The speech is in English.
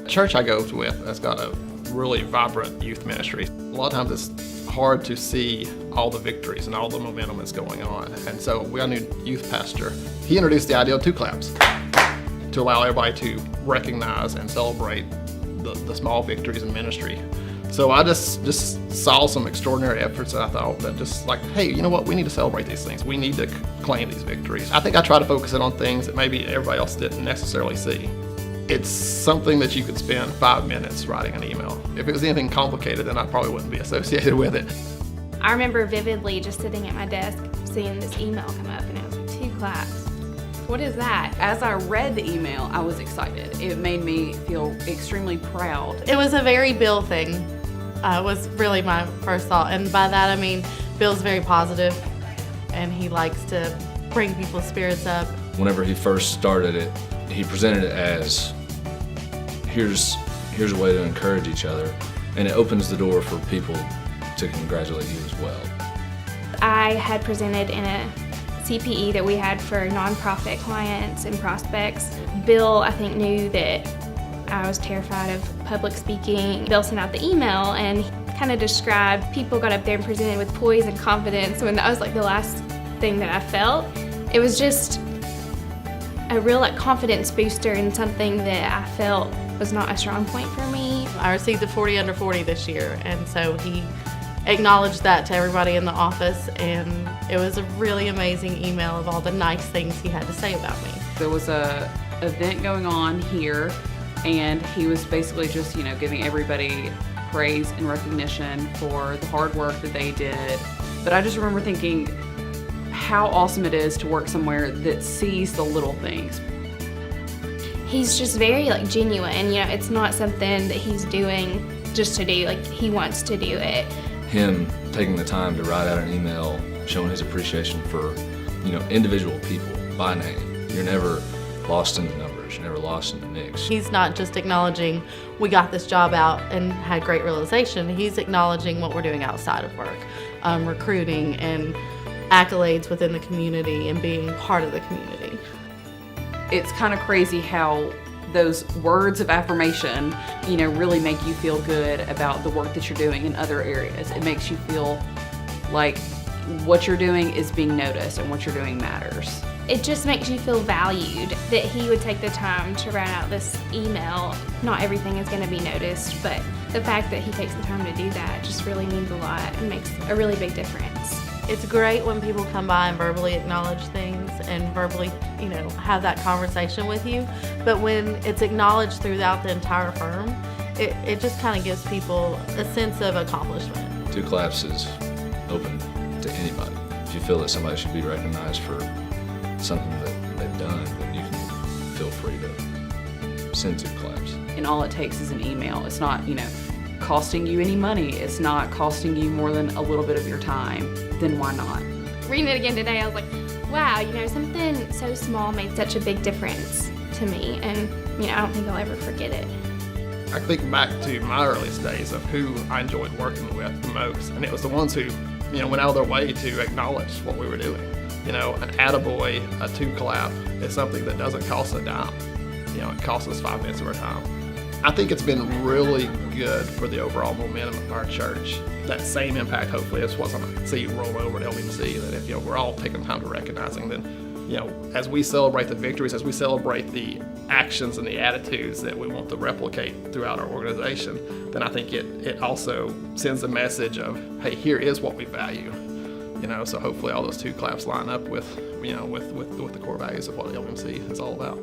Church I go with has got a really vibrant youth ministry. A lot of times it's hard to see all the victories and all the momentum that's going on. And so we got a new youth pastor. He introduced the idea of 2 claps to allow everybody to recognize and celebrate the small victories in ministry. So I just saw some extraordinary efforts that I thought that just like, hey, you know what? We need to celebrate these things. We need to claim these victories. I think I try to focus it on things that maybe everybody else didn't necessarily see. It's something that you could spend 5 minutes writing an email. If it was anything complicated, then I probably wouldn't be associated with it. I remember vividly just sitting at my desk, seeing this email come up, and it was like 2 claps. What is that? As I read the email, I was excited. It made me feel extremely proud. It was a very Bill thing, was really my first thought. And by that I mean Bill's very positive, and he likes to bring people's spirits up. Whenever he first started it, he presented it as, here's a way to encourage each other, and it opens the door for people to congratulate you as well. I had presented in a CPE that we had for nonprofit clients and prospects. Bill, I think, knew that I was terrified of public speaking. Bill sent out the email and he kind of described people got up there and presented with poise and confidence. When that was like the last thing that I felt, it was just a real confidence booster and something that I felt was not a strong point for me. I received a 40 under 40 this year, and so he acknowledged that to everybody in the office, and it was a really amazing email of all the nice things he had to say about me. There was a event going on here, and he was basically just, giving everybody praise and recognition for the hard work that they did. But I just remember thinking how awesome it is to work somewhere that sees the little things. He's just very genuine, it's not something that he's doing just to do, he wants to do it. Him taking the time to write out an email showing his appreciation for, individual people by name. You're never lost in the numbers, you're never lost in the mix. He's not just acknowledging we got this job out and had great realization. He's acknowledging what we're doing outside of work, recruiting and accolades within the community and being part of the community. It's kind of crazy how those words of affirmation, really make you feel good about the work that you're doing in other areas. It makes you feel like what you're doing is being noticed and what you're doing matters. It just makes you feel valued that he would take the time to write out this email. Not everything is going to be noticed, but the fact that he takes the time to do that just really means a lot and makes a really big difference. It's great when people come by and verbally acknowledge things and verbally, have that conversation with you. But when it's acknowledged throughout the entire firm, it just kind of gives people a sense of accomplishment. 2 claps is open to anybody. If you feel that somebody should be recognized for something that they've done, then you can feel free to send 2 claps. And all it takes is an email. It's not, costing you any money. It's not costing you more than a little bit of your time. Then why not? Reading it again today, I was like, wow, something so small made such a big difference to me, and I don't think I'll ever forget it. I think back to my earliest days of who I enjoyed working with the most, and it was the ones who, went out of their way to acknowledge what we were doing. An attaboy, a 2 clap is something that doesn't cost a dime. It costs us 5 minutes of our time. I think it's been really good for the overall momentum of our church. That same impact, hopefully, is what's going to see you roll over at LBMC, that if we're all taking time to recognizing, then, as we celebrate the victories, as we celebrate the actions and the attitudes that we want to replicate throughout our organization, then I think it also sends a message of, hey, here is what we value. So hopefully all those 2 claps line up with, with the core values of what LBMC is all about.